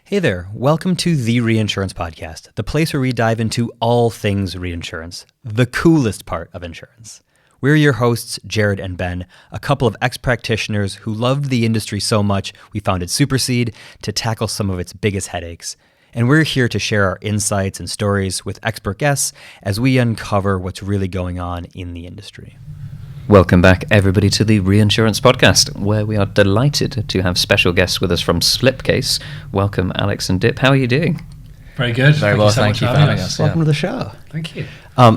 Hey there, welcome to the Reinsurance Podcast, the place where we dive into all things reinsurance, the coolest part of insurance. We're your hosts, Jared and Ben, a couple of ex-practitioners who loved the industry so much we founded Supercede to tackle some of its biggest headaches. And we're here to share our insights and stories with expert guests as we uncover what's really going on in the industry. Welcome back, everybody, to the Reinsurance Podcast, where we are delighted to have special guests with us from Slipcase. Welcome, Alex and Dip. How are you doing? Very good. Very well, thank you for having us. Welcome to the show. Thank you.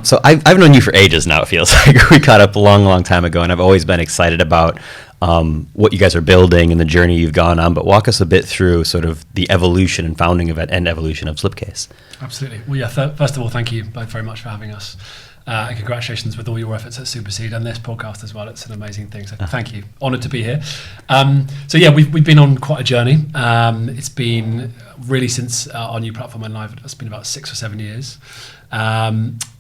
So I've known you for ages now, it feels like. We caught up a long time ago, and I've always been excited about what you guys are building and the journey you've gone on. But walk us a bit through sort of the evolution and founding of it and evolution of Slipcase. Absolutely. Well, yeah, first of all, thank you both very much for having us. And congratulations with all your efforts at Supercede and this podcast as well. It's an amazing thing. So thank you. Honoured to be here. So yeah, we've been on quite a journey. It's been really since our new platform went live. It's been about 6 or 7 years.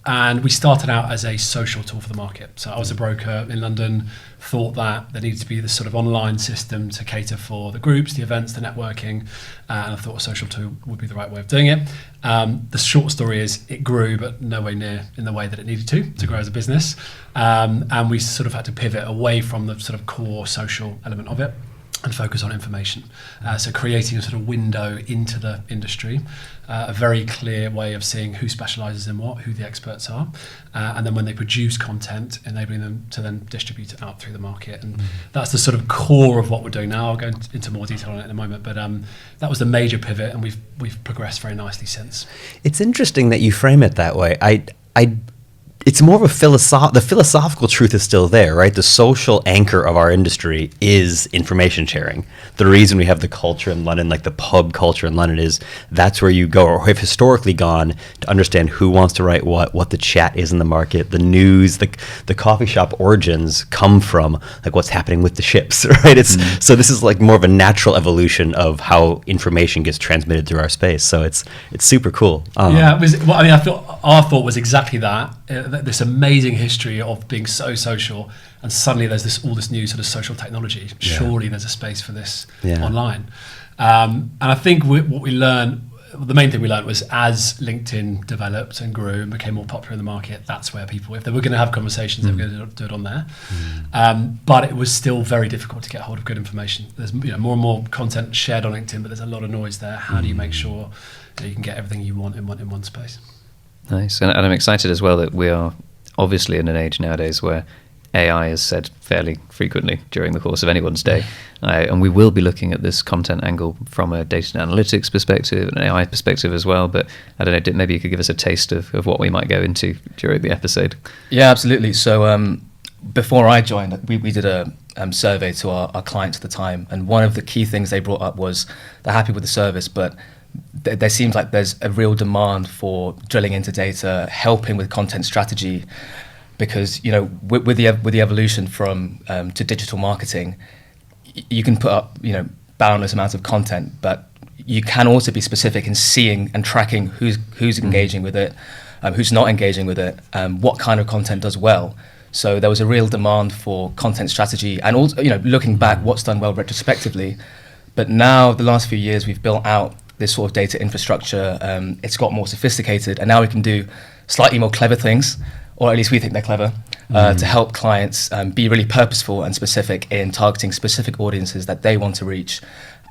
And we started out as a social tool for the market. So I was a broker in London, thought that there needed to be this sort of online system to cater for the groups, the events, the networking, and I thought a social tool would be the right way of doing it. The short story is it grew, but nowhere near in the way that it needed to grow as a business. And we sort of had to pivot away from the sort of core social element of it and focus on information. So creating a sort of window into the industry, a very clear way of seeing who specialises in what, who the experts are, and then when they produce content, enabling them to then distribute it out through the market. And that's the sort of core of what we're doing now. I'll go into more detail on it in a moment, but that was the major pivot, and we've progressed very nicely since. It's interesting that you frame it that way. It's more of a the philosophical truth is still there, right? The social anchor of our industry is information sharing. The reason we have the culture in London, like the pub culture in London, is that's where you go, or have historically gone, to understand who wants to write what the chat is in the market, the news, the coffee shop origins come from like what's happening with the ships, right? So this is like more of a natural evolution of how information gets transmitted through our space. So it's super cool. Yeah, it was. Well, I mean, our thought was exactly that. This amazing history of being so social, and suddenly there's all this new sort of social technology. Surely there's a space for this online. And I think what we learned, the main thing we learned was as LinkedIn developed and grew and became more popular in the market, that's where people, if they were going to have conversations, they were going to do it on there. But it was still very difficult to get hold of good information. There's more and more content shared on LinkedIn, but there's a lot of noise there. How do you make sure that you can get everything you want in one space? Nice. And I'm excited as well that we are obviously in an age nowadays where AI is said fairly frequently during the course of anyone's day. And we will be looking at this content angle from a data and analytics perspective, an AI perspective as well. But I don't know, maybe you could give us a taste of what we might go into during the episode. Yeah, absolutely. So before I joined, we did a survey to our clients at the time. And one of the key things they brought up was they're happy with the service, but there seems like there's a real demand for drilling into data, helping with content strategy, because with the evolution from to digital marketing, you can put up boundless amounts of content, but you can also be specific in seeing and tracking who's engaging with it, who's not engaging with it, what kind of content does well. So there was a real demand for content strategy, and also looking back, what's done well retrospectively. But now the last few years we've built out this sort of data infrastructure. It's got more sophisticated, and now we can do slightly more clever things, or at least we think they're clever, to help clients be really purposeful and specific in targeting specific audiences that they want to reach,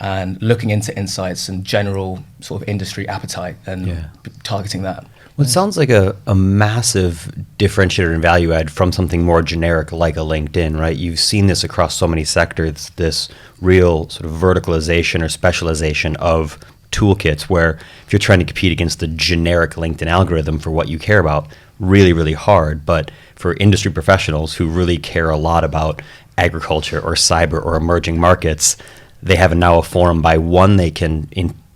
and looking into insights and general sort of industry appetite and targeting that. Well, it sounds like a massive differentiator and value add from something more generic like a LinkedIn, right? You've seen this across so many sectors, this real sort of verticalization or specialization of toolkits, where if you're trying to compete against the generic LinkedIn algorithm for what you care about, really, really hard. But for industry professionals who really care a lot about agriculture or cyber or emerging markets, they have now a forum by one, they can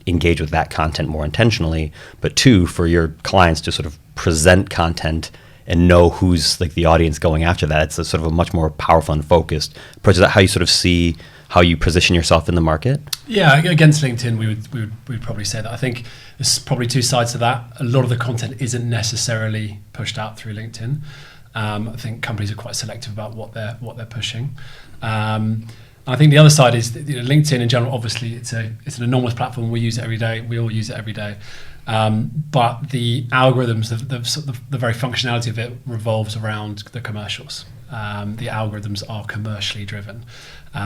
engage with that content more intentionally, but two, for your clients to sort of present content and know who's like the audience going after that. It's a sort of a much more powerful and focused approach. Is that how you sort of see how you position yourself in the market? Yeah, against LinkedIn, we would probably say that. I think there's probably two sides to that. A lot of the content isn't necessarily pushed out through LinkedIn. I think companies are quite selective about what they're pushing. I think the other side is that, LinkedIn in general, obviously it's an enormous platform. We use it every day. We all use it every day. But the algorithms, the very functionality of it revolves around the commercials. The algorithms are commercially driven,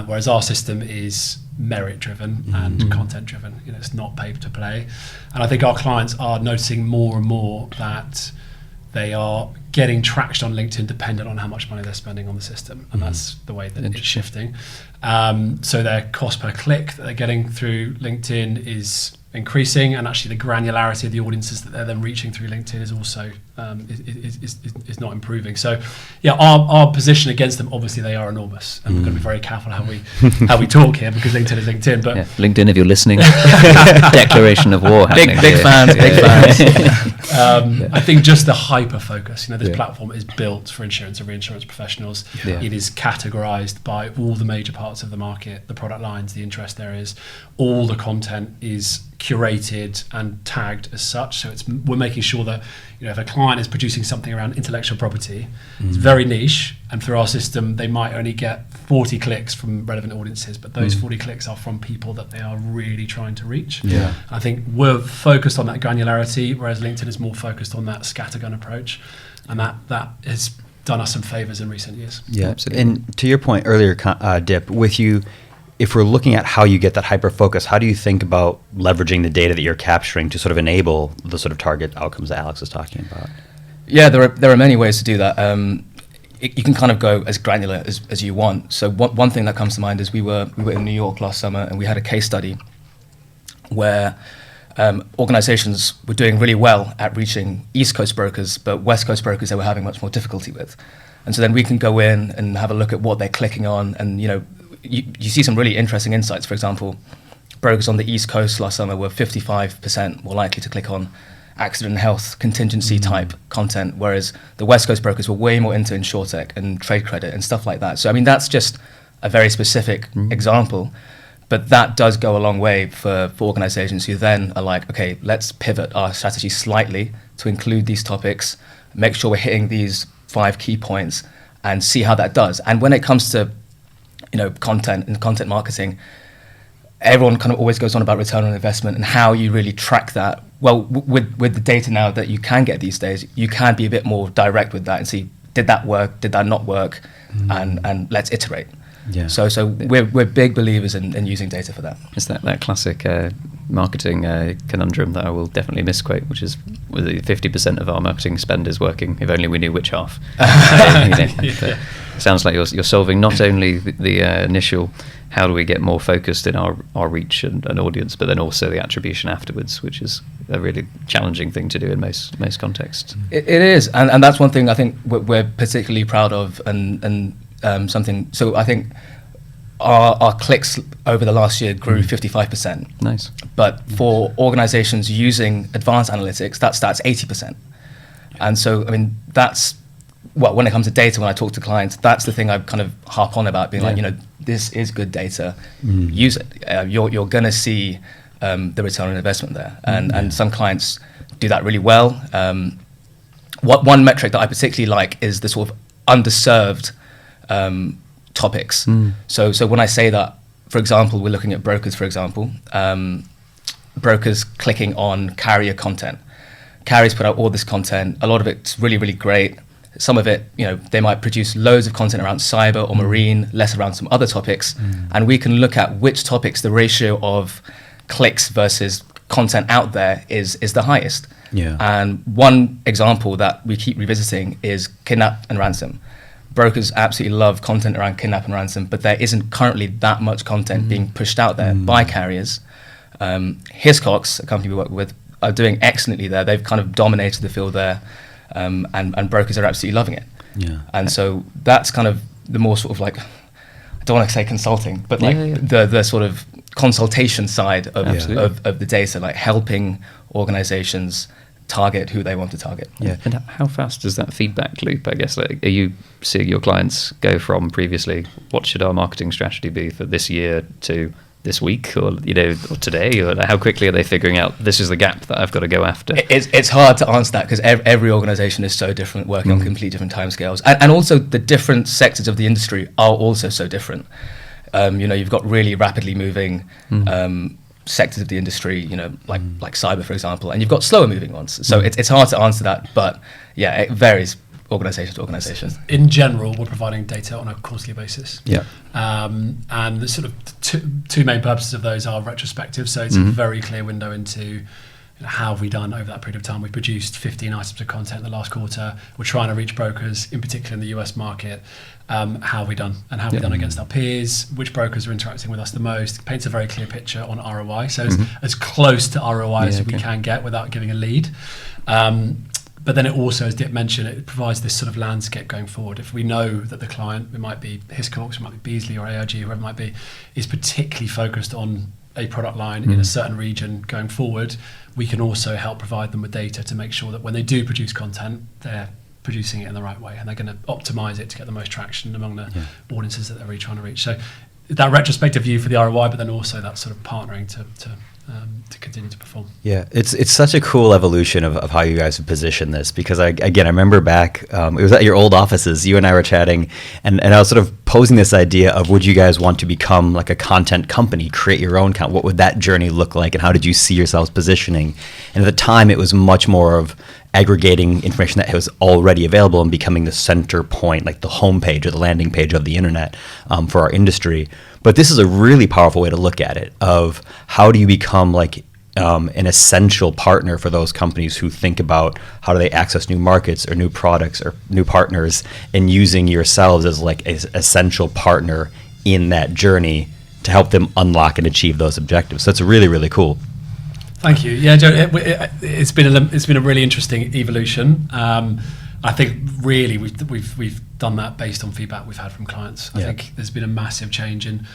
whereas our system is merit driven and content driven. It's not pay to play. And I think our clients are noticing more and more that they are getting traction on LinkedIn dependent on how much money they're spending on the system, and that's the way that it's shifting. So their cost per click that they're getting through LinkedIn is increasing, and actually the granularity of the audiences that they're then reaching through LinkedIn is also is not improving. So yeah, our position against them, obviously they are enormous, and we've got to be very careful how we talk here, because LinkedIn is LinkedIn. But LinkedIn, if you're listening, declaration of war happening. Big fans. I think just the hyper focus. This platform is built for insurance and reinsurance professionals. It is categorized by all the major parts of the market, the product lines, the interest areas. All the content is curated and tagged as such. So we're making sure that if a client is producing something around intellectual property, it's very niche, and through our system they might only get 40 clicks from relevant audiences, but those 40 clicks are from people that they are really trying to reach. I think we're focused on that granularity, whereas LinkedIn is more focused on that scattergun approach, and that has done us some favors in recent years. Absolutely. And to your point earlier, Dip, with you, if we're looking at how you get that hyper focus, how do you think about leveraging the data that you're capturing to sort of enable the sort of target outcomes that Alex is talking about? Yeah, there are many ways to do that. You can kind of go as granular as you want. So one thing that comes to mind is we were in New York last summer, and we had a case study where organizations were doing really well at reaching East Coast brokers, but West Coast brokers they were having much more difficulty with. And so then we can go in and have a look at what they're clicking on, and you see some really interesting insights. For example, brokers on the East Coast last summer were 55% more likely to click on accident and health contingency type content, whereas the West Coast brokers were way more into InsurTech and trade credit and stuff like that. So I mean, that's just a very specific example, but that does go a long way for organizations who then are like, okay, let's pivot our strategy slightly to include these topics, make sure we're hitting these 5 key points, and see how that does. And when it comes to content and content marketing, everyone kind of always goes on about return on investment and how you really track that. Well, with the data now that you can get these days, you can be a bit more direct with that and see, did that work, did that not work, and let's iterate. So we're big believers in using data for that. It's that classic marketing conundrum that I will definitely misquote, which is 50% of our marketing spend is working, if only we knew which half. It sounds like you're solving not only the initial how do we get more focused in our reach and audience, but then also the attribution afterwards, which is a really challenging thing to do in most contexts. It is, and that's one thing I think we're particularly proud of, and something. So I think our clicks over the last year grew 55%. Nice. But for organizations using advanced analytics, that's 80%. And so, I mean, that's, well, when it comes to data, when I talk to clients, that's the thing I kind of harp on about, being like, this is good data, use it. You're going to see the return on investment there. And some clients do that really well. One metric that I particularly like is the sort of underserved topics. So when I say that, for example, we're looking at brokers, for example, brokers clicking on carrier content. Carriers put out all this content. A lot of it's really, really great. Some of it, they might produce loads of content around cyber or marine, less around some other topics. And we can look at which topics the ratio of clicks versus content out there is the highest. And one example that we keep revisiting is kidnap and ransom. Brokers absolutely love content around kidnap and ransom, but there isn't currently that much content being pushed out there by carriers. Hiscox, a company we work with, are doing excellently there. They've kind of dominated the field there, and brokers are absolutely loving it. And so that's kind of the more sort of like, I don't want to say consulting, but like the sort of consultation side of the data, like helping organizations target who they want to target. And how fast does that feedback loop, I guess? Like, are you seeing your clients go from previously, what should our marketing strategy be for this year, to this week, or or today, or how quickly are they figuring out this is the gap that I've got to go after? It's hard to answer that because every organization is so different, working on completely different timescales, and also the different sectors of the industry are also so different. You've got really rapidly moving sectors of the industry, like cyber, for example, and you've got slower moving ones. So it's hard to answer that, but yeah, it varies organisation to organisation. In general, we're providing data on a quarterly basis. Yeah. And the sort of two main purposes of those are retrospective, so it's a very clear window into how have we done over that period of time. We produced 15 items of content in the last quarter. We're trying to reach brokers, in particular in the US market. How have we done? And how have we done against our peers? Which brokers are interacting with us the most? It paints a very clear picture on ROI. So it's as close to ROI as we can get without giving a lead. But then it also, as Dip mentioned, it provides this sort of landscape going forward. If we know that the client, it might be Hiscox, it might be Beazley or AIG, whoever it might be, is particularly focused on a product line in a certain region going forward, we can also help provide them with data to make sure that when they do produce content, they're producing it in the right way and they're going to optimize it to get the most traction among the audiences that they're really trying to reach. So that retrospective view for the ROI, but then also that sort of partnering to continue to perform. Yeah, it's such a cool evolution of how you guys have positioned this, because I remember back, it was at your old offices, you and I were chatting, and I was sort of posing this idea of, would you guys want to become like a content company, create your own content? What would that journey look like, and how did you see yourselves positioning? And at the time, it was much more of aggregating information that was already available and becoming the center point, like the homepage or the landing page of the internet for our industry. But this is a really powerful way to look at it, of how do you become like an essential partner for those companies who think about how do they access new markets or new products or new partners, and using yourselves as like an essential partner in that journey to help them unlock and achieve those objectives. So it's really, really cool. Thank you. Yeah, Joe, it's been a really interesting evolution. I think really we've done that based on feedback we've had from clients. I think there's been a massive change in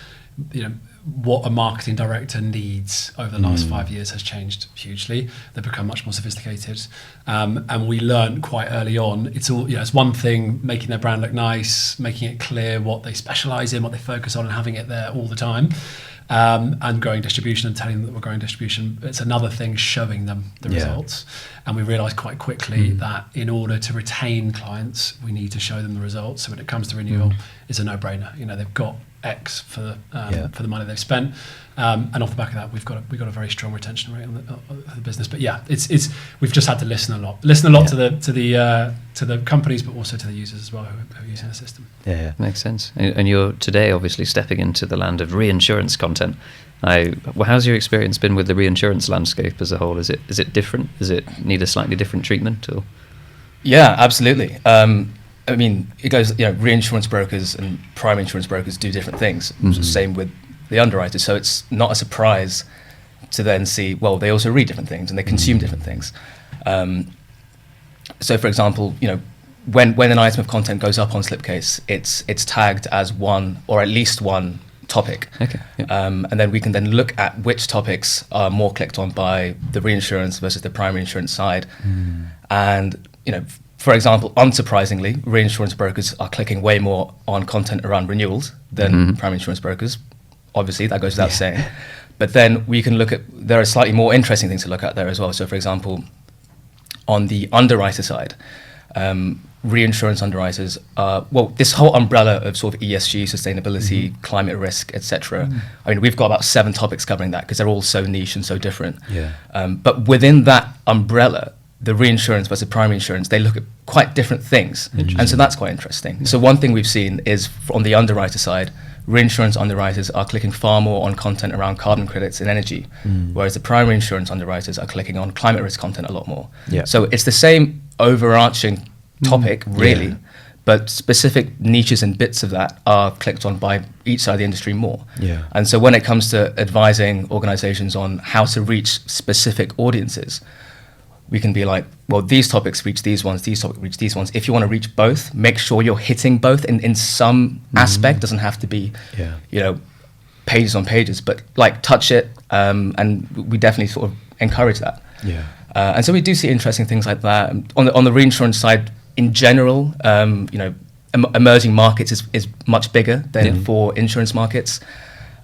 what a marketing director needs over the last 5 years has changed hugely. They've become much more sophisticated, and we learned quite early on. It's all it's one thing making their brand look nice, making it clear what they specialize in, what they focus on, and having it there all the time. And growing distribution and telling them that we're growing distribution. It's another thing showing them the results. And we realised quite quickly that in order to retain clients, we need to show them the results. So when it comes to renewal, it's a no-brainer. They've got X for the money they've spent, and off the back of that, we've got a very strong retention rate on the business. But yeah, it's we've just had to listen a lot to the companies, but also to the users as well who are using the system. Yeah, makes sense. And you're today obviously stepping into the land of reinsurance content. How's your experience been with the reinsurance landscape as a whole? Is it different? Does it need a slightly different treatment? Or? Yeah, absolutely. I mean, it goes, reinsurance brokers and primary insurance brokers do different things. Same with the underwriters. So it's not a surprise to then see, well, they also read different things and they consume different things. So, for example, when an item of content goes up on Slipcase, it's tagged as one or at least one topic. Okay. Yep. And then we can then look at which topics are more clicked on by the reinsurance versus the primary insurance side. And, for example, unsurprisingly, reinsurance brokers are clicking way more on content around renewals than primary insurance brokers. Obviously, that goes without saying. But then we can look at, there are slightly more interesting things to look at there as well. So, for example, on the underwriter side, reinsurance underwriters, this whole umbrella of sort of ESG, sustainability, climate risk, etc. I mean, we've got about 7 topics covering that because they're all so niche and so different. But within that umbrella, the reinsurance versus primary insurance, they look at quite different things. And so that's quite interesting. So one thing we've seen is on the underwriter side, reinsurance underwriters are clicking far more on content around carbon credits and energy, whereas the primary insurance underwriters are clicking on climate risk content a lot more. So it's the same overarching topic, really, but specific niches and bits of that are clicked on by each side of the industry more. And so when it comes to advising organizations on how to reach specific audiences, we can be like, well, these topics reach these ones, these topics reach these ones. If you want to reach both, make sure you're hitting both in some aspect. Doesn't have to be, pages on pages, but like touch it. And we definitely sort of encourage that. And so we do see interesting things like that. On the reinsurance side, in general, emerging markets is much bigger than for insurance markets.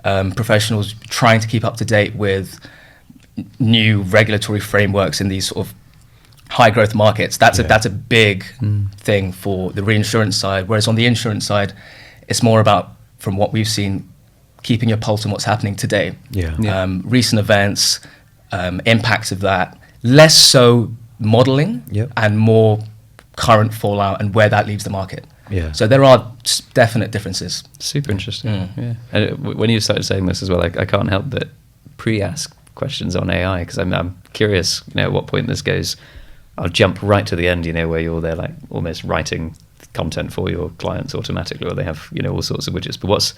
Professionals trying to keep up to date with new regulatory frameworks in these sort of high growth markets. That's a big thing for the reinsurance side. Whereas on the insurance side, it's more about, from what we've seen, keeping your pulse on what's happening today. Yeah. Recent events, impacts of that, less so modeling Yep. and more current fallout and where that leaves the market. Yeah. So there are definite differences. Super interesting. Yeah. And when you started saying this as well, I can't help but pre-ask questions on AI, because I'm curious, at what point this goes. I'll jump right to the end, where you're there like almost writing content for your clients automatically, or they have, all sorts of widgets. But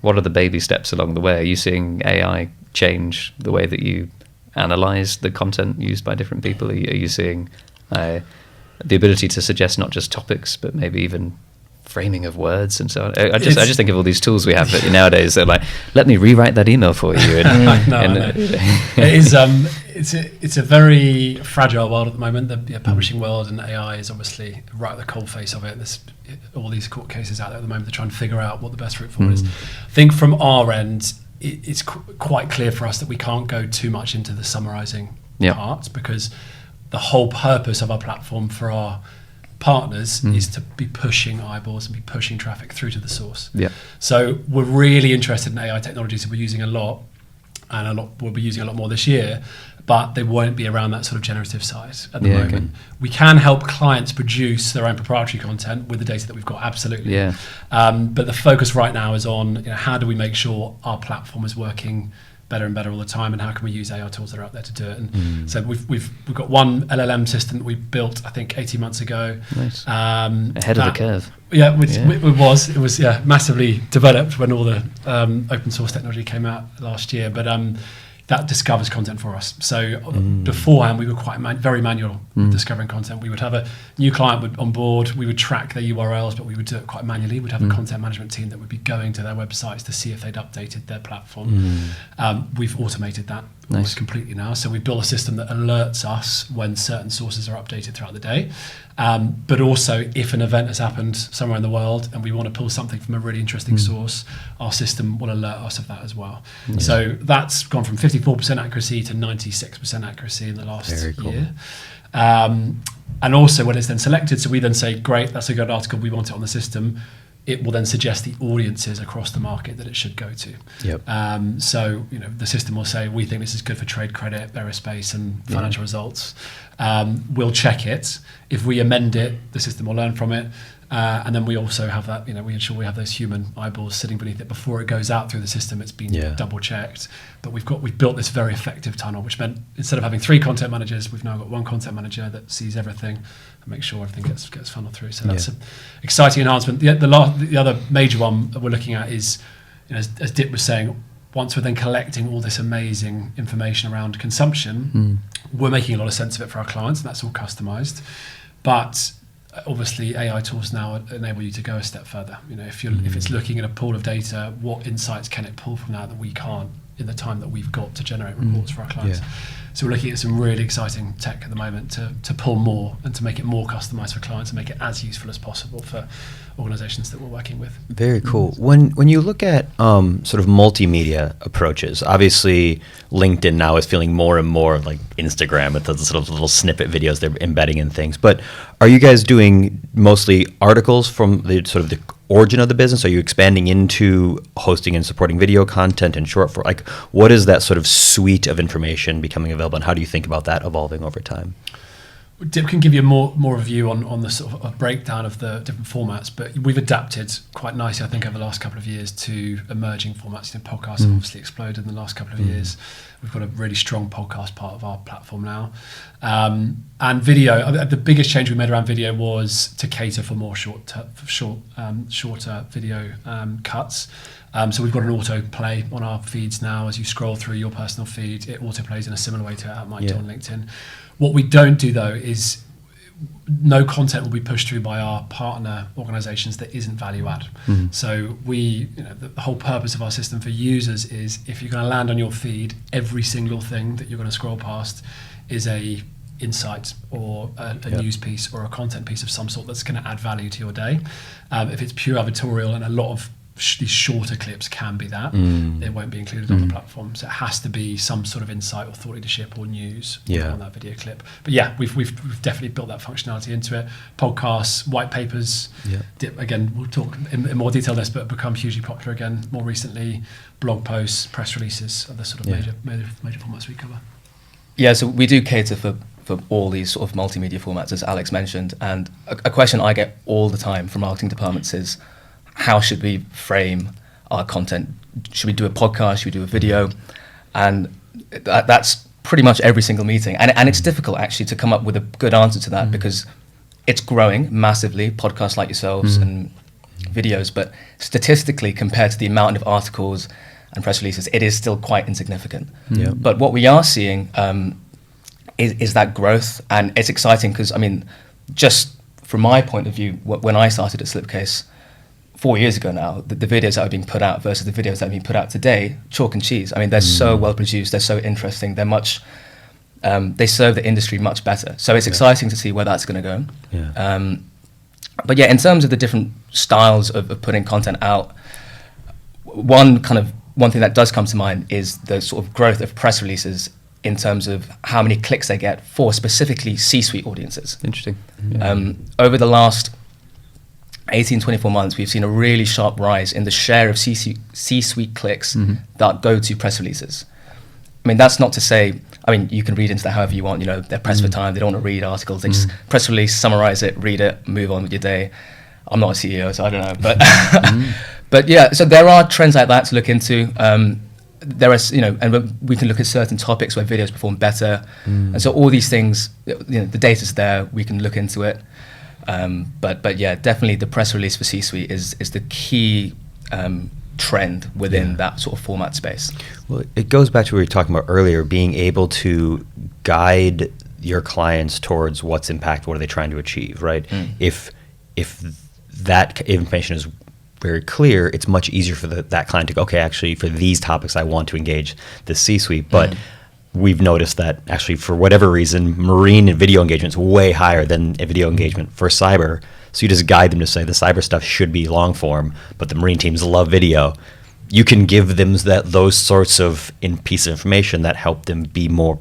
what are the baby steps along the way? Are you seeing AI change the way that you analyze the content used by different people? Are you seeing the ability to suggest not just topics, but maybe even framing of words and so on? I just think of all these tools we have nowadays. They're like, let me rewrite that email for you. It's a very fragile world at the moment. The publishing world, and AI is obviously right at the coalface of it. There's all these court cases out there at the moment to try and figure out what the best route forward is. I think from our end, it's quite clear for us that we can't go too much into the summarizing part, because the whole purpose of our platform for our partners is to be pushing eyeballs and be pushing traffic through to the source. Yeah. So we're really interested in AI technologies that we're using a lot, and we'll be using a lot more this year, but they won't be around that sort of generative side at the moment. Okay. We can help clients produce their own proprietary content with the data that we've got, absolutely. Yeah. But the focus right now is on how do we make sure our platform is working better and better all the time, and how can we use AI tools that are out there to do it. And so we've got one LLM system that we built, I think 18 months ago. Nice. Ahead of the curve. Yeah, it was massively developed when all the open source technology came out last year, but that discovers content for us. So beforehand, we were quite very manual discovering content. We would have a new client on board, we would track their URLs, but we would do it quite manually. We'd have a content management team that would be going to their websites to see if they'd updated their platform. We've automated that almost completely now. So we've built a system that alerts us when certain sources are updated throughout the day. But also, if an event has happened somewhere in the world and we want to pull something from a really interesting source, our system will alert us of that as well. So that's gone from 54% accuracy to 96% accuracy in the last year. And also when it's then selected, so we then say, great, that's a good article, we want it on the system. It will then suggest the audiences across the market that it should go to. Yep. So the system will say, we think this is good for trade credit, aerospace, and financial results. We'll check it. If we amend it, the system will learn from it. And then we also have that, we ensure we have those human eyeballs sitting beneath it before it goes out through the system. It's been double checked. But we've built this very effective tunnel, which meant instead of having 3 content managers, we've now got 1 content manager that sees everything and makes sure everything gets funneled through. So that's an exciting enhancement. The other major one that we're looking at is, as Dip was saying, once we're then collecting all this amazing information around consumption, we're making a lot of sense of it for our clients, and that's all customized. But obviously AI tools now enable you to go a step further. If it's looking at a pool of data, what insights can it pull from that we can't in the time that we've got to generate reports for our clients? So we're looking at some really exciting tech at the moment to pull more and to make it more customized for clients and make it as useful as possible for organizations that we're working with. Very cool. When you look at sort of multimedia approaches, obviously LinkedIn now is feeling more and more like Instagram with those sort of little snippet videos they're embedding in things. But are you guys doing mostly articles from the sort of the origin of the business? Are you expanding into hosting and supporting video content and short form? Like, what is that sort of suite of information becoming available, and how do you think about that evolving over time? Dip can give you more of a view on the sort of a breakdown of the different formats, but we've adapted quite nicely, I think, over the last couple of years to emerging formats. Podcasts have obviously exploded in the last couple of years. We've got a really strong podcast part of our platform now. And video, the biggest change we made around video was to cater for more shorter video cuts. So we've got an autoplay on our feeds now. As you scroll through your personal feed, it autoplays in a similar way to how it might do on LinkedIn. What we don't do, though, is no content will be pushed through by our partner organizations that isn't value add. So the whole purpose of our system for users is, if you're going to land on your feed, every single thing that you're going to scroll past is a insight or a news piece or a content piece of some sort that's going to add value to your day. If it's pure advertorial, and a lot of these shorter clips can be that. It won't be included on the platform. So it has to be some sort of insight or thought leadership or news on that video clip. But yeah, we've definitely built that functionality into it. Podcasts, white papers. Dip, again, we'll talk in more detail on this, but become hugely popular again more recently. Blog posts, press releases are the sort of major formats we cover. Yeah, so we do cater for all these sort of multimedia formats, as Alex mentioned. And a question I get all the time from marketing departments is, how should we frame our content? Should we do a podcast? Should we do a video? And that's pretty much every single meeting. And it's difficult, actually, to come up with a good answer to that because it's growing massively, podcasts like yourselves and videos. But statistically, compared to the amount of articles and press releases, it is still quite insignificant. But what we are seeing is that growth, and it's exciting because, I mean, just from my point of view, when I started at Slipcase 4 years ago now, the videos that are being put out versus the videos that are being put out today, chalk and cheese. I mean, they're so well produced, they're so interesting, they're much, they serve the industry much better. So it's exciting to see where that's going to go. But yeah, in terms of the different styles of putting content out, one thing that does come to mind is the sort of growth of press releases in terms of how many clicks they get for specifically C-suite audiences. Interesting. Over the last 18, 24 months, we've seen a really sharp rise in the share of C-suite clicks that go to press releases. I mean, that's not to say, I mean, you can read into that however you want, they're pressed for time, they don't want to read articles, they just press release, summarize it, read it, move on with your day. I'm not a CEO, so I don't know, but but yeah, so there are trends like that to look into. There is, and we can look at certain topics where videos perform better, and so all these things, the data's there, we can look into it. But yeah, definitely the press release for C-suite is the key trend within that sort of format space. Well, it goes back to what we were talking about earlier, being able to guide your clients towards what's impact, what are they trying to achieve, right? If that information is very clear, it's much easier for that client to go, okay, actually for these topics I want to engage the C-suite, but we've noticed that actually for whatever reason, marine and video engagement is way higher than a video engagement for cyber. So you just guide them to say the cyber stuff should be long form, but the marine teams love video. You can give them those sorts of pieces of information that help them be more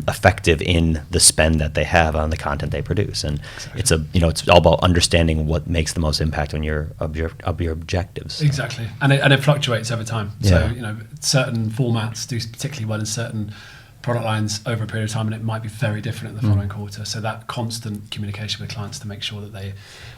effective in the spend that they have on the content they produce. And it's all about understanding what makes the most impact on your objectives. Exactly, and it fluctuates over time. So certain formats do particularly well in certain product lines over a period of time, and it might be very different in the following quarter. So that constant communication with clients to make sure that they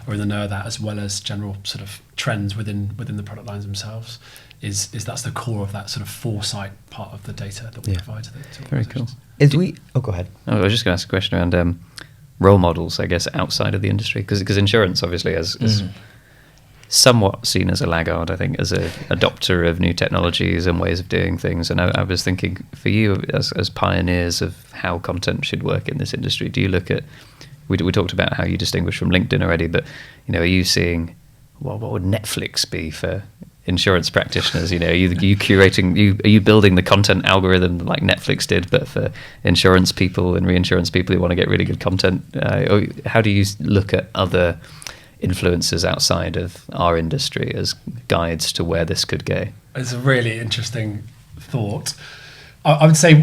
are in the know of that, as well as general sort of trends within the product lines themselves, is that's the core of that sort of foresight part of the data that we provide to very cool. Go ahead. I was just going to ask a question around role models, I guess, outside of the industry, because insurance obviously is somewhat seen as a laggard, I think, as an adopter of new technologies and ways of doing things. And I was thinking, for you as pioneers of how content should work in this industry, do you look at, we talked about how you distinguish from LinkedIn already, but are you seeing, what would Netflix be for insurance practitioners? Are you curating, are you building the content algorithm like Netflix did, but for insurance people and reinsurance people who want to get really good content? Or how do you look at other influences outside of our industry as guides to where this could go? It's a really interesting thought. I would say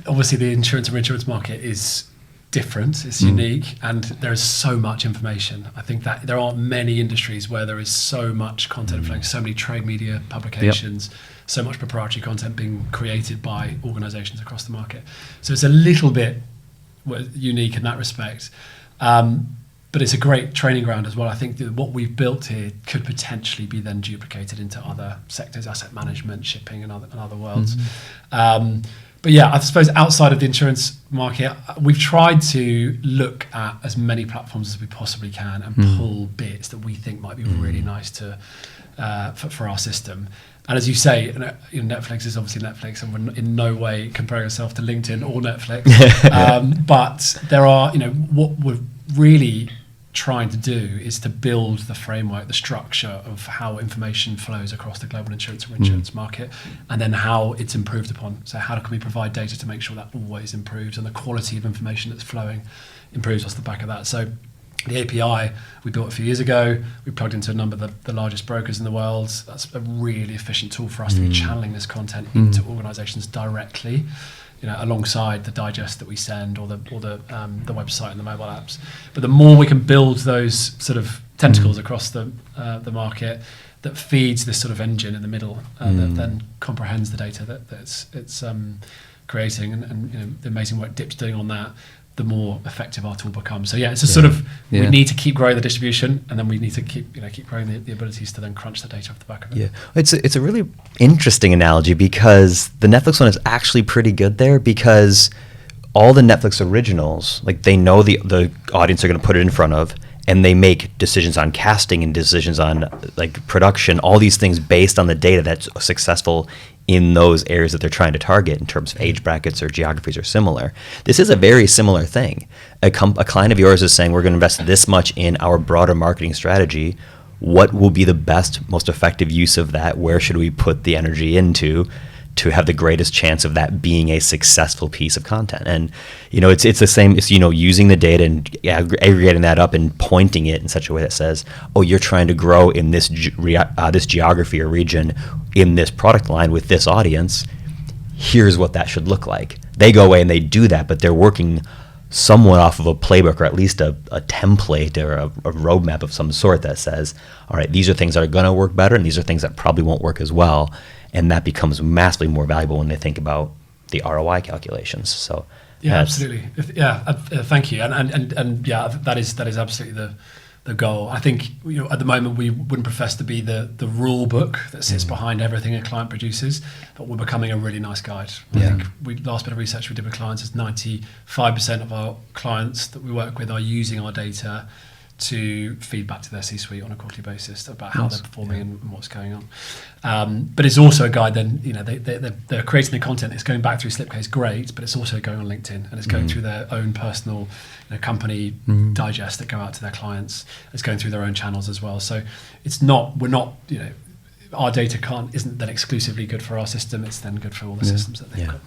obviously the insurance and reinsurance market is different, it's unique, and there is so much information. I think that there aren't many industries where there is so much content flowing, so many trade media publications, so much proprietary content being created by organizations across the market. So it's a little bit unique in that respect. But it's a great training ground as well. I think that what we've built here could potentially be then duplicated into other sectors, asset management, shipping, and other worlds. But yeah, I suppose outside of the insurance market, we've tried to look at as many platforms as we possibly can and pull bits that we think might be really nice to for our system. And as you say, Netflix is obviously Netflix, and we're in no way comparing ourselves to LinkedIn or Netflix. But there are, what we're really trying to do is to build the framework, the structure of how information flows across the global insurance and reinsurance market, and then how it's improved upon. So how can we provide data to make sure that always improves and the quality of information that's flowing improves off the back of that. So The API we built a few years ago, we plugged into a number of the largest brokers in the world. That's a really efficient tool for us to be channeling this content into organisations directly, alongside the digest that we send or the website and the mobile apps. But the more we can build those sort of tentacles across the market that feeds this sort of engine in the middle that then comprehends the data that it's creating, and the amazing work Dip's doing on that, the more effective our tool becomes. So it's a sort of, we need to keep growing the distribution, and then we need to keep growing the abilities to then crunch the data off the back of it. Yeah, it's a really interesting analogy, because the Netflix one is actually pretty good there, because all the Netflix originals, like, they know the audience they're going to put it in front of, and they make decisions on casting and decisions on like production, all these things based on the data that's successful in those areas that they're trying to target in terms of age brackets or geographies are similar. This is a very similar thing. A client of yours is saying, we're going to invest this much in our broader marketing strategy. What will be the best, most effective use of that? Where should we put the energy into to have the greatest chance of that being a successful piece of content? And it's the same. It's using the data and aggregating that up and pointing it in such a way that says, oh, you're trying to grow in this this geography or region in this product line with this audience. Here's what that should look like. They go away and they do that, but they're working somewhat off of a playbook, or at least a template or a roadmap of some sort that says, all right, these are things that are going to work better, and these are things that probably won't work as well. And that becomes massively more valuable when they think about the ROI calculations. So absolutely. Thank you. And that is absolutely the goal. I think at the moment we wouldn't profess to be the rule book that sits behind everything a client produces, but we're becoming a really nice guide. I think last bit of research we did with clients is 95% of our clients that we work with are using our data to feed back to their C-suite on a quarterly basis about how they're performing and what's going on. But it's also a guide. Then they're creating the content. It's going back through Slipcase, great, but it's also going on LinkedIn, and it's going through their own personal company digest that go out to their clients. It's going through their own channels as well. So our data isn't then exclusively good for our system. It's then good for all the systems that they've got.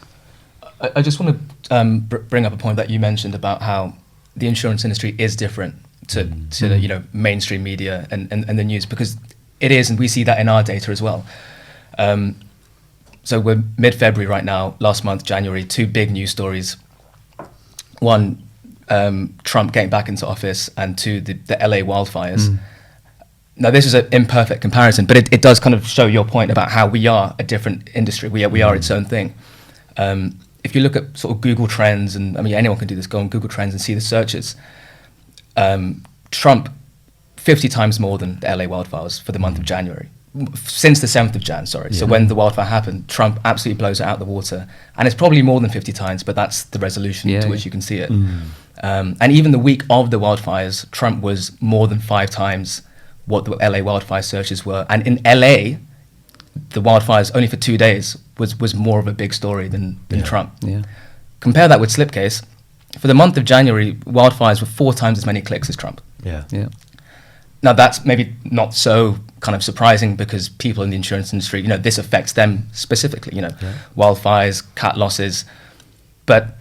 I just want to bring up a point that you mentioned about how the insurance industry is different to the mainstream media and the news, because it is, and we see that in our data as well. So we're mid-February right now. Last month, January, 2 big news stories. One, Trump getting back into office, and 2, the LA wildfires. Now, this is an imperfect comparison, but it does kind of show your point about how we are a different industry. We are its own thing. If you look at sort of Google Trends, and I mean, anyone can do this, go on Google Trends and see the searches. Trump 50 times more than the LA wildfires for the month of January, since the 7th of Jan, sorry. So when the wildfire happened, Trump absolutely blows it out the water, and it's probably more than 50 times, but that's the resolution to which you can see it. And even the week of the wildfires, Trump was more than 5 times what the LA wildfire searches were, and in LA, the wildfires only for 2 days was more of a big story than Trump. Compare that with Slipcase. For the month of January, wildfires were 4 times as many clicks as Trump. Now, that's maybe not so kind of surprising, because people in the insurance industry, this affects them specifically, wildfires, cat losses. But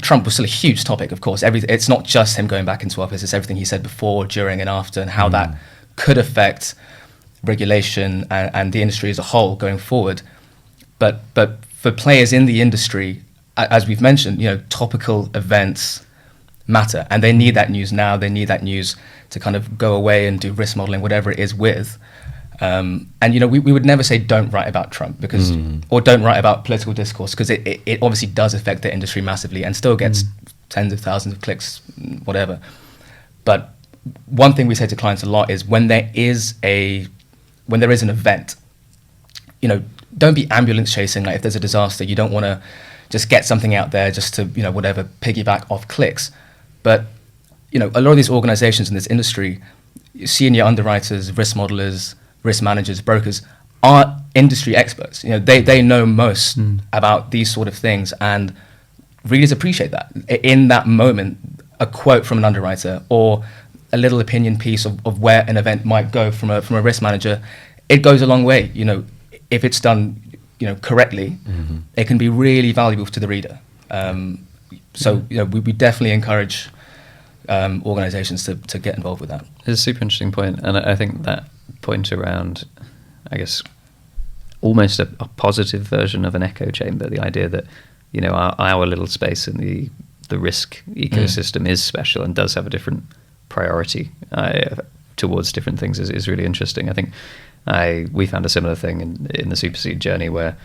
Trump was still a huge topic, of course. It's not just him going back into office, it's everything he said before, during, and after, and how that could affect regulation and the industry as a whole going forward. But for players in the industry, as we've mentioned, topical events matter, and they need that news now. They need that news to kind of go away and do risk modeling, whatever it is with. And we would never say don't write about Trump, because or don't write about political discourse, because it obviously does affect the industry massively and still gets tens of thousands of clicks, whatever. But one thing we say to clients a lot is when there is an event, don't be ambulance chasing. Like, if there's a disaster, you don't want to just get something out there just to whatever, piggyback off clicks. But a lot of these organizations in this industry, senior underwriters, risk modelers, risk managers, brokers, are industry experts. They know most about these sort of things, and readers appreciate that. In that moment, a quote from an underwriter or a little opinion piece of where an event might go from a risk manager, it goes a long way. If it's done correctly, it can be really valuable to the reader. So we definitely encourage organizations to get involved with that. It's a super interesting point, and I think that point around, I guess, almost a positive version of an echo chamber, the idea that, you know, our little space in the risk ecosystem is special and does have a different priority towards different things is really interesting. I think we found a similar thing in the Supercede journey where,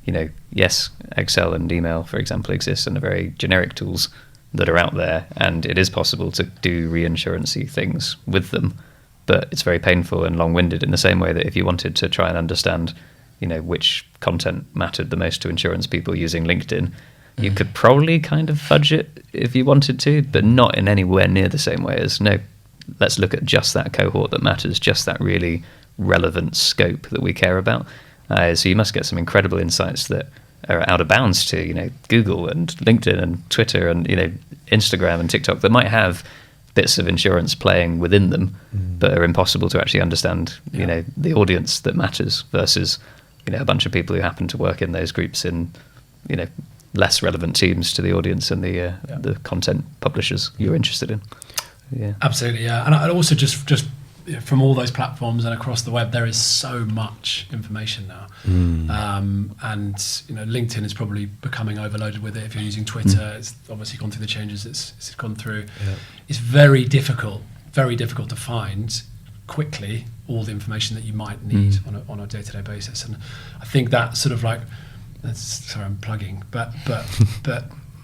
you know, yes, Excel and email, for example, exist and are very generic tools that are out there, and it is possible to do reinsurance-y things with them, but it's very painful and long-winded in the same way that if you wanted to try and understand, you know, which content mattered the most to insurance people using LinkedIn, you could probably kind of fudge it if you wanted to, but not in anywhere near the same way as, no, let's look at just that cohort that matters, just that really relevant scope that we care about. So you must get some incredible insights that are out of bounds to, you know, Google and LinkedIn and Twitter and, you know, Instagram and TikTok that might have bits of insurance playing within them, but are impossible to actually understand, you know, the audience that matters versus, you know, a bunch of people who happen to work in those groups in, you know, less relevant teams to the audience and the content publishers you're interested in. Yeah, absolutely. Yeah, and I also just from all those platforms and across the web, there is so much information now, and you know, LinkedIn is probably becoming overloaded with it. If you're using Twitter, it's obviously gone through the changes it's gone through. Yeah. It's very difficult to find quickly all the information that you might need on a day-to-day basis, and I think that sort of like, sorry, I'm plugging, but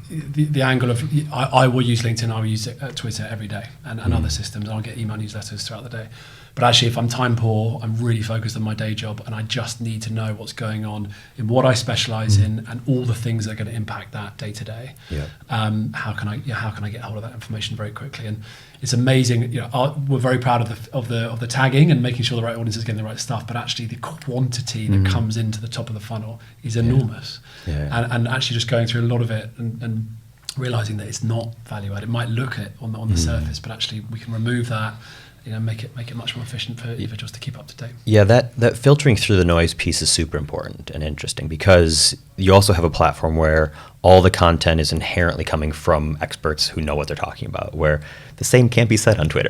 the angle of I will use LinkedIn, I will use Twitter every day, and other systems, and I'll get email newsletters throughout the day. But actually, if I'm time poor, I'm really focused on my day job, and I just need to know what's going on in what I specialize in, and all the things that are going to impact that day to day. How can I get hold of that information very quickly? And it's amazing. You know, we're very proud of the tagging and making sure the right audience is getting the right stuff. But actually, the quantity that comes into the top of the funnel is enormous. And actually, just going through a lot of it and realizing that it's not value add. It might look it on the surface, but actually, we can remove that. You know, make it much more efficient for individuals to keep up to date. Yeah, that filtering through the noise piece is super important and interesting, because you also have a platform where all the content is inherently coming from experts who know what they're talking about, where the same can't be said on Twitter.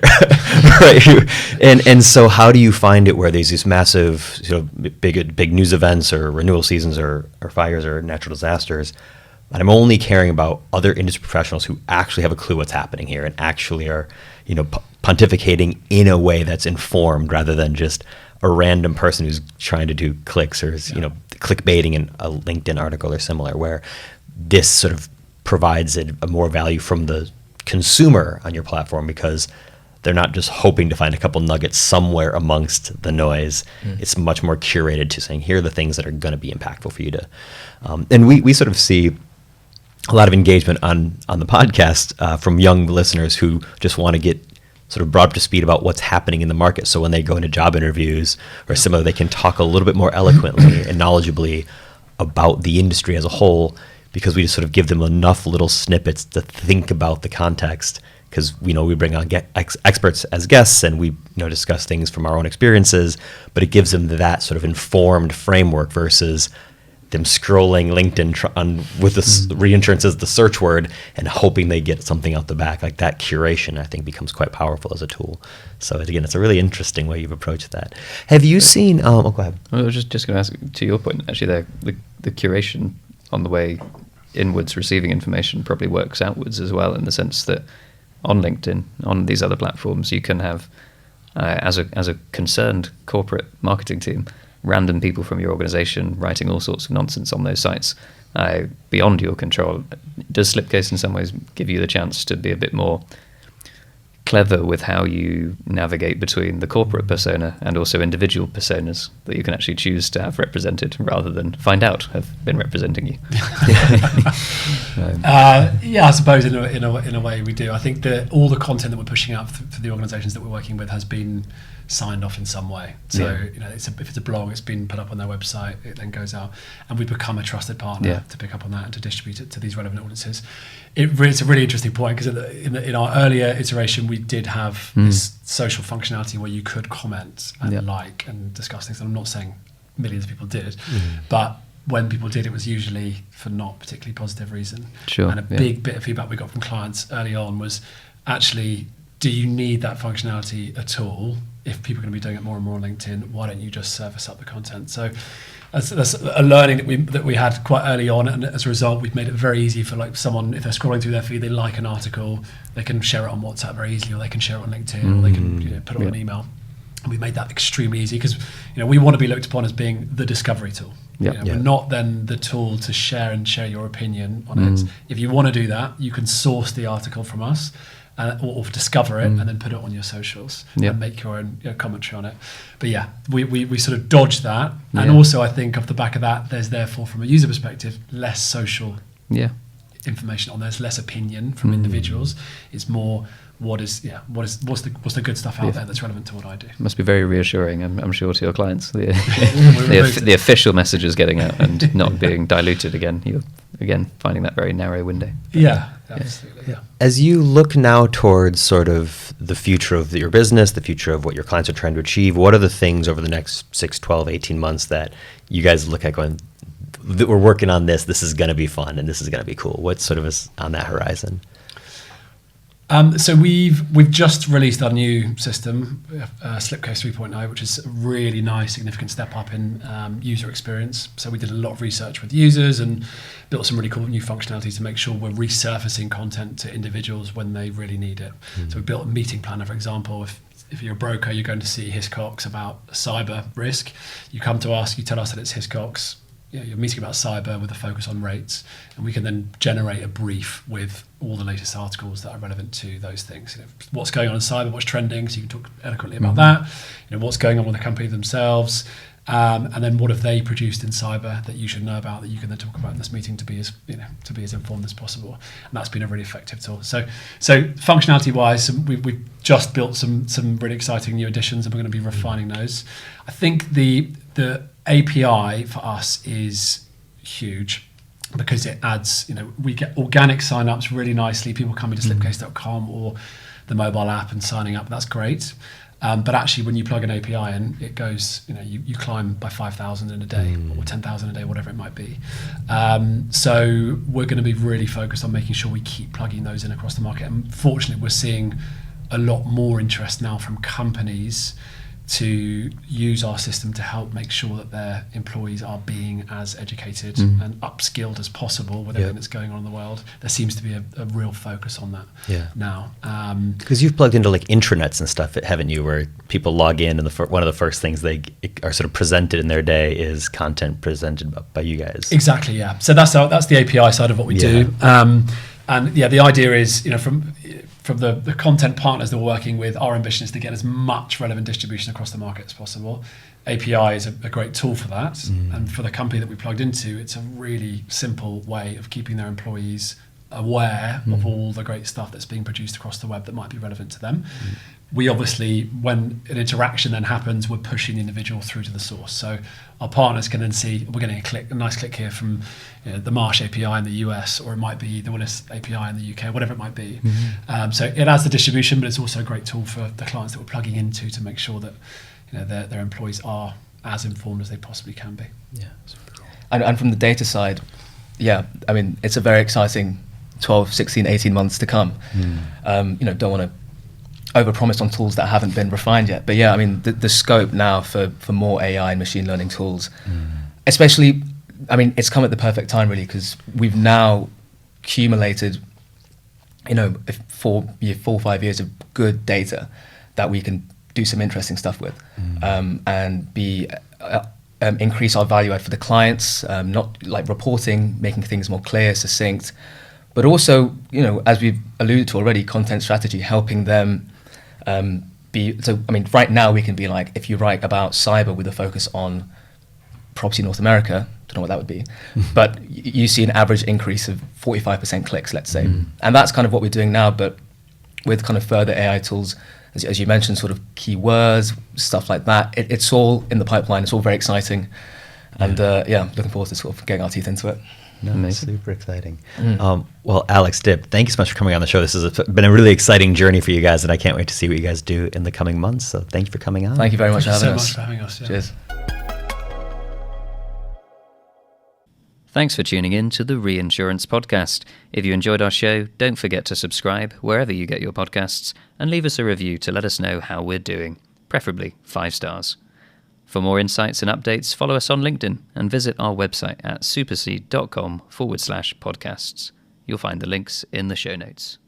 Right? And so how do you find it where there's these massive, you know, big news events or renewal seasons or fires or natural disasters, and I'm only caring about other industry professionals who actually have a clue what's happening here and actually are, you know, pontificating in a way that's informed rather than just a random person who's trying to do clicks or is, you know, clickbaiting in a LinkedIn article or similar, where this sort of provides a more value from the consumer on your platform, because they're not just hoping to find a couple nuggets somewhere amongst the noise. It's much more curated to saying, here are the things that are going to be impactful for you to, and we sort of see a lot of engagement on the podcast from young listeners who just want to get sort of brought up to speed about what's happening in the market. So when they go into job interviews or similar, they can talk a little bit more eloquently and knowledgeably about the industry as a whole, because we just sort of give them enough little snippets to think about the context. Because we bring on experts as guests, and we discuss things from our own experiences, but it gives them that sort of informed framework versus them scrolling LinkedIn with the reinsurance as the search word and hoping they get something out the back. Like that curation, I think, becomes quite powerful as a tool. So again, it's a really interesting way you've approached that. Have you seen? Go ahead. I was just going to ask, to your point, actually, the curation on the way inwards receiving information probably works outwards as well, in the sense that on LinkedIn, on these other platforms, you can have as a concerned corporate marketing team, random people from your organization writing all sorts of nonsense on those sites beyond your control. Does Slipcase in some ways give you the chance to be a bit more clever with how you navigate between the corporate persona and also individual personas that you can actually choose to have represented rather than find out have been representing you? Yeah, I suppose in a way we do. I think that all the content that we're pushing out for the organisations that we're working with has been signed off in some way. So if it's a blog, it's been put up on their website, it then goes out, and we become a trusted partner to pick up on that and to distribute it to these relevant audiences. It's a really interesting point, because in our earlier iteration, we did have this social functionality where you could comment and like and discuss things. And I'm not saying millions of people did, but when people did, it was usually for not particularly positive reason. Sure. And a big bit of feedback we got from clients early on was, actually, do you need that functionality at all? If people are going to be doing it more and more on LinkedIn, why don't you just service up the content? So that's a learning that we had quite early on, and as a result, we've made it very easy for like someone, if they're scrolling through their feed, they like an article, they can share it on WhatsApp very easily, or they can share it on LinkedIn, or they can put it on an email. And we've made that extremely easy because we want to be looked upon as being the discovery tool. We're not then the tool to share your opinion on it. If you want to do that, you can source the article from us. Or discover it and then put it on your socials and make your own commentary on it. But yeah, we sort of dodge that. And also I think off the back of that, there's therefore from a user perspective, less social information on there. There's less opinion from individuals. It's more what's the good stuff out there that's relevant to what I do. It must be very reassuring, I'm sure, to your clients. The official message is getting out and not being diluted again. You're again finding that very narrow window. Yeah, absolutely. Yeah. As you look now towards sort of the future of your business, the future of what your clients are trying to achieve, what are the things over the next 6, 12, 18 months that you guys look at going, we're working on this is going to be fun and this is going to be cool? What sort of is on that horizon? So we've just released our new system, Slipcase 3.0, which is a really nice, significant step up in user experience. So we did a lot of research with users and built some really cool new functionality to make sure we're resurfacing content to individuals when they really need it. So we built a meeting planner, for example. If you're a broker, you're going to see Hiscox about cyber risk. You come to us, you tell us that it's Hiscox. You're meeting about cyber with a focus on rates, and we can then generate a brief with all the latest articles that are relevant to those things. What's going on in cyber, what's trending, so you can talk eloquently about that. What's going on with the company themselves, and then what have they produced in cyber that you should know about that you can then talk about in this meeting to be as informed as possible. And that's been a really effective tool. So functionality-wise, we've just built some really exciting new additions, and we're going to be refining those. I think the API for us is huge because it adds, we get organic sign-ups really nicely. People coming to slipcase.com or the mobile app and signing up. That's great. But actually, when you plug an API in, it goes, you climb by 5,000 in a day or 10,000 a day, whatever it might be. So we're going to be really focused on making sure we keep plugging those in across the market. And fortunately, we're seeing a lot more interest now from companies to use our system to help make sure that their employees are being as educated and upskilled as possible with everything that's going on in the world. There seems to be a real focus on that now. Because you've plugged into like intranets and stuff, haven't you, where people log in and one of the first things they are sort of presented in their day is content presented by you guys. Exactly, yeah. So that's the API side of what we do. And the idea is, from the content partners that we're working with, our ambition is to get as much relevant distribution across the market as possible. API is a great tool for that. And for the company that we plugged into, it's a really simple way of keeping their employees aware of all the great stuff that's being produced across the web that might be relevant to them. We obviously, when an interaction then happens, we're pushing the individual through to the source. So our partners can then see, we're getting a nice click here from the Marsh API in the US, or it might be the Willis API in the UK, whatever it might be. So it adds the distribution, but it's also a great tool for the clients that we're plugging into to make sure that their employees are as informed as they possibly can be. Yeah, super cool. And from the data side, it's a very exciting 12, 16, 18 months to come. Don't want to overpromised on tools that haven't been refined yet. But the scope now for more AI and machine learning tools, especially, it's come at the perfect time really, because we've now accumulated, 4 or 5 years of good data that we can do some interesting stuff with, and increase our value add for the clients, not like reporting, making things more clear, succinct, but also, as we've alluded to already, content strategy, helping them right now we can be like, if you write about cyber with a focus on property North America, don't know what that would be, but you see an average increase of 45% clicks, let's say. And that's kind of what we're doing now, but with kind of further AI tools, as you mentioned, sort of keywords, stuff like that. It's all in the pipeline. It's all very exciting. And looking forward to sort of getting our teeth into it. No, super exciting. Well, Alex, Dip, thank you so much for coming on the show. This has been a really exciting journey for you guys, and I can't wait to see what you guys do in the coming months. So thank you for coming on. Thank you very much for having us. Thank you so much for having us. Yeah. Cheers. Thanks for tuning in to the Reinsurance Podcast. If you enjoyed our show, don't forget to subscribe wherever you get your podcasts and leave us a review to let us know how we're doing, preferably 5 stars. For more insights and updates, follow us on LinkedIn and visit our website at supercede.com/podcasts. You'll find the links in the show notes.